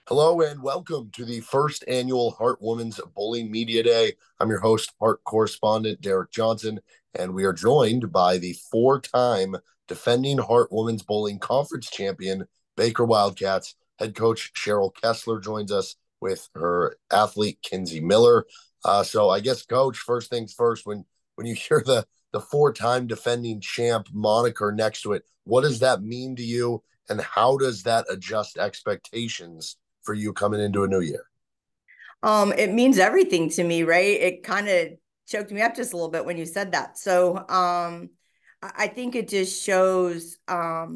Hello and welcome to the first annual Hart Women's Bowling Media Day. I'm your host, Hart correspondent Derek Johnson, and we are joined by the four-time defending Hart Women's Bowling Conference champion, Baker Wildcats. Head coach Cheryl Kessler joins us with her athlete, Kinsey Miller. So I guess, coach, first things first, when you hear the four-time defending champ moniker next to it, what does that mean to you, and how does that adjust expectations for you coming into a new year? It means everything to me, right? It kind of choked me up just a little bit when you said that. I think it just shows a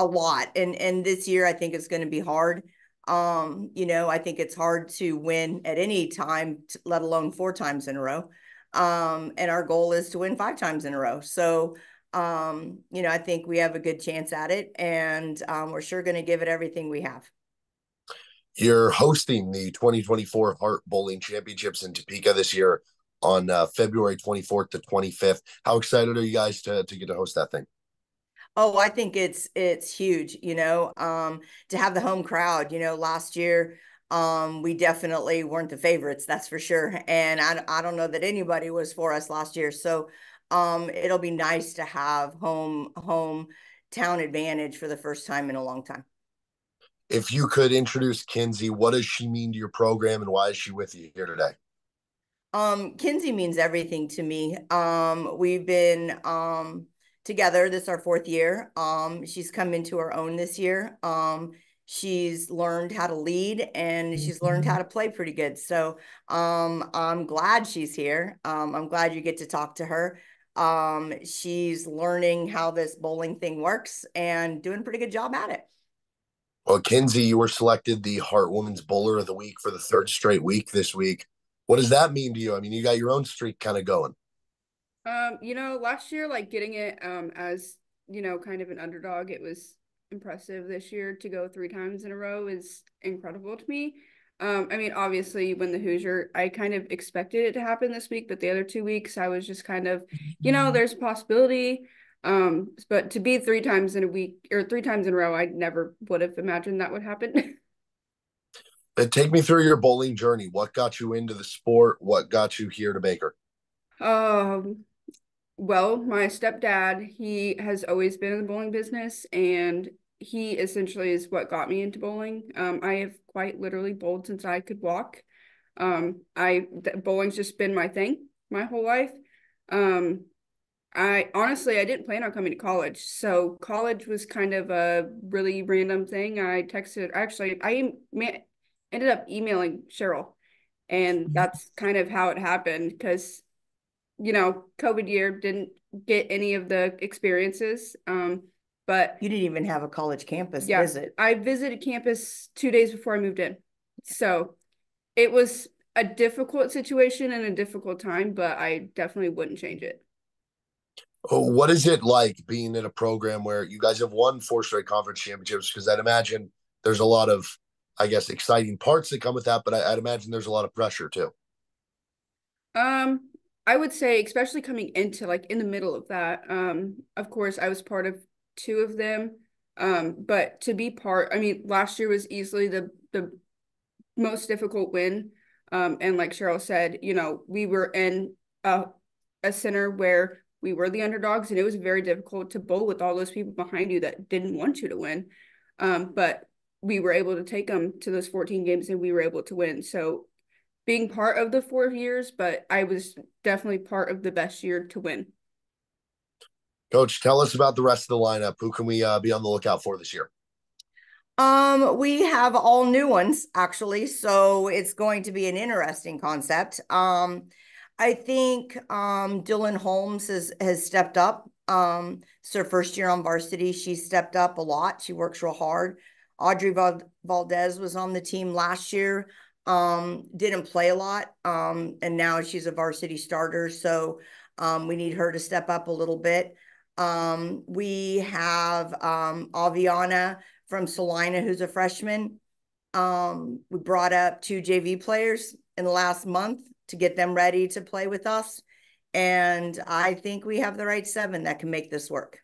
lot. And this year I think it's going to be hard. I think it's hard to win at any time, let alone four times in a row. And our goal is to win five times in a row. I think we have a good chance at it, and we're sure going to give it everything we have. You're hosting the 2024 Hart Bowling Championships in Topeka this year on February 24th to 25th. How excited are you guys to get to host that thing? Oh, I think it's huge, to have the home crowd. Last year, we definitely weren't the favorites, that's for sure. And I don't know that anybody was for us last year. So it'll be nice to have home town advantage for the first time in a long time. If you could introduce Kinsey, what does she mean to your program and why is she with you here today? Kinsey means everything to me. We've been together. This is our fourth year. She's come into her own this year. She's learned how to lead and she's learned how to play pretty good. I'm glad she's here. I'm glad you get to talk to her. She's learning how this bowling thing works and doing a pretty good job at it. Well, Kinsey, you were selected the Hart Women's Bowler of the Week for the third straight week this week. What does that mean to you? I mean, you got your own streak kind of going. Last year, like getting it as, kind of an underdog, it was impressive. This year to go three times in a row is incredible to me. Obviously, when the Hoosier, I kind of expected it to happen this week, but the other 2 weeks, I was just kind of, there's a possibility. But to be three times in a week or three times in a row, I never would have imagined that would happen. Take me through your bowling journey. What got you into the sport? What got you here to Baker? Um, Well, my stepdad, he has always been in the bowling business, and he essentially is what got me into bowling. I have quite literally bowled since I could walk. Bowling's just been my thing my whole life. Um, I didn't plan on coming to college, so college was kind of a really random thing. Ended up emailing Cheryl, and that's kind of how it happened because COVID year didn't get any of the experiences. But You didn't even have a college campus yeah, visit. I visited campus 2 days before I moved in. So it was a difficult situation and a difficult time, but I definitely wouldn't change it. What is it like being in a program where you guys have won four straight conference championships? Because I'd imagine there's a lot of, I guess, exciting parts that come with that, but I'd imagine there's a lot of pressure too. Um, I would say, especially coming into like in the middle of that, of course, I was part of two of them. But to be part, last year was easily the most difficult win. And like Cheryl said, we were in a center where we were the underdogs, and it was very difficult to bowl with all those people behind you that didn't want you to win. But we were able to take them to those 14 games and we were able to win. So being part of the 4 years, but I was definitely part of the best year to win. Coach, tell us about the rest of the lineup. Who can we be on the lookout for this year? We have all new ones actually, so it's going to be an interesting concept. I think Dylan Holmes has stepped up. It's her first year on varsity. She stepped up a lot. She works real hard. Audrey Valdez was on the team last year. Didn't play a lot. And now she's a varsity starter. So we need her to step up a little bit. We have Aviana from Salina, who's a freshman. We brought up two JV players in the last month to get them ready to play with us. And I think we have the right seven that can make this work.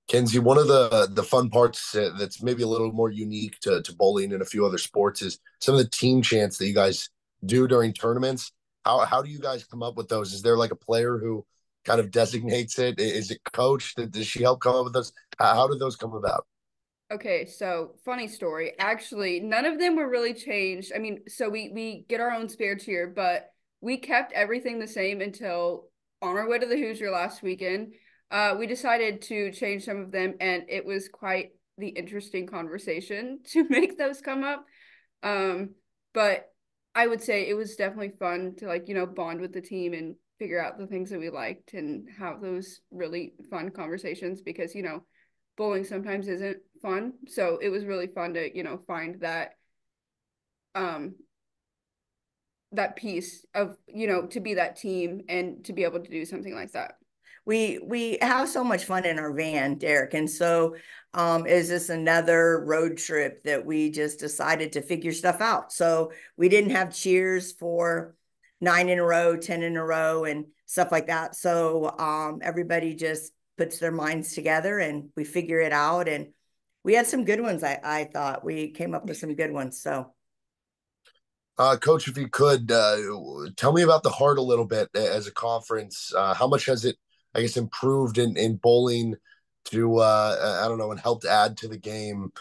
Kenzie, one of the fun parts that's maybe a little more unique to bowling and a few other sports is some of the team chants that you guys do during tournaments. How do you guys come up with those? Is there like a player who kind of designates it? Is it coach? Does she help come up with those? How did those come about? Okay, so funny story. Actually, none of them were really changed. I mean, so we get our own spare cheer, but we kept everything the same until on our way to the Hoosier last weekend. We decided to change some of them, and it was quite the interesting conversation to make those come up. Um, but I would say it was definitely fun to like, bond with the team and figure out the things that we liked and have those really fun conversations because, bowling sometimes isn't fun. So it was really fun to, find um that piece of, to be that team and to be able to do something like that. We have so much fun in our van, Derek. And so is this another road trip that we just decided to figure stuff out? So we didn't have cheers for 9 in a row, 10 in a row, and stuff like that. So everybody just puts their minds together and we figure it out. And we had some good ones. I thought we came up with some good ones. So Coach, if you could tell me about the Heart a little bit as a conference. How much has it, I guess, improved in bowling to I don't know, and helped add to the game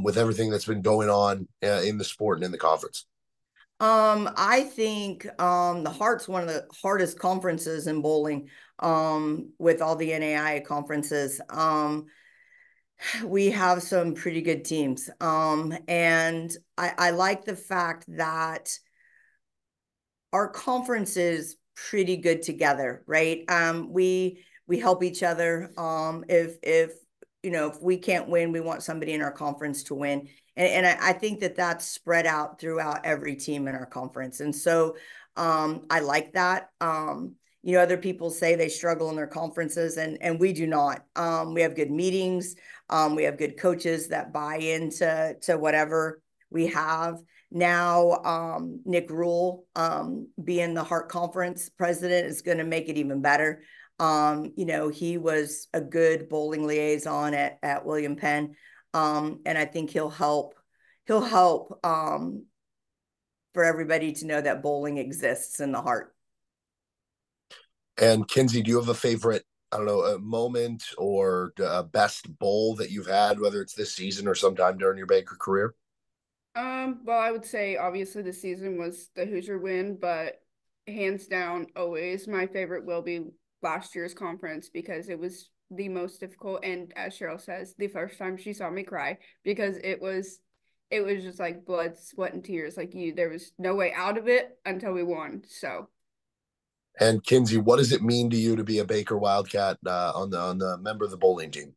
with everything that's been going on in the sport and in the conference? I think the Heart's one of the hardest conferences in bowling with all the NAI conferences. We have some pretty good teams. And I like the fact that our conference is pretty good together, right? We help each other. If if we can't win, we want somebody in our conference to win. And I think that that's spread out throughout every team in our conference. And so I like that. Other people say they struggle in their conferences, and we do not. We have good meetings. We have good coaches that buy into whatever we have. Now, Nick Rule, being the Heart Conference president, is going to make it even better. He was a good bowling liaison at William Penn, and I think he'll help for everybody to know that bowling exists in the Heart. And Kinsey, do you have a favorite, I don't know, a moment or a best bowl that you've had, whether it's this season or sometime during your Baker career? Well, I would say obviously the season was the Hoosier win, but hands down, always my favorite will be last year's conference because it was the most difficult. And as Cheryl says, the first time she saw me cry because it was just like blood, sweat, and tears. Like there was no way out of it until we won. So And Kinsey, what does it mean to you to be a Baker Wildcat on the member of the bowling team?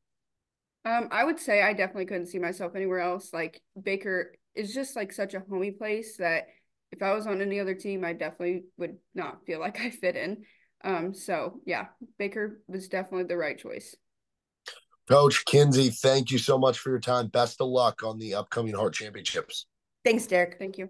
I would say I definitely couldn't see myself anywhere else. Like Baker is just like such a homey place that if I was on any other team, I definitely would not feel like I fit in. So yeah, Baker was definitely the right choice. Coach Kinsey, thank you so much for your time. Best of luck on the upcoming Heart Championships. Thanks, Derek. Thank you.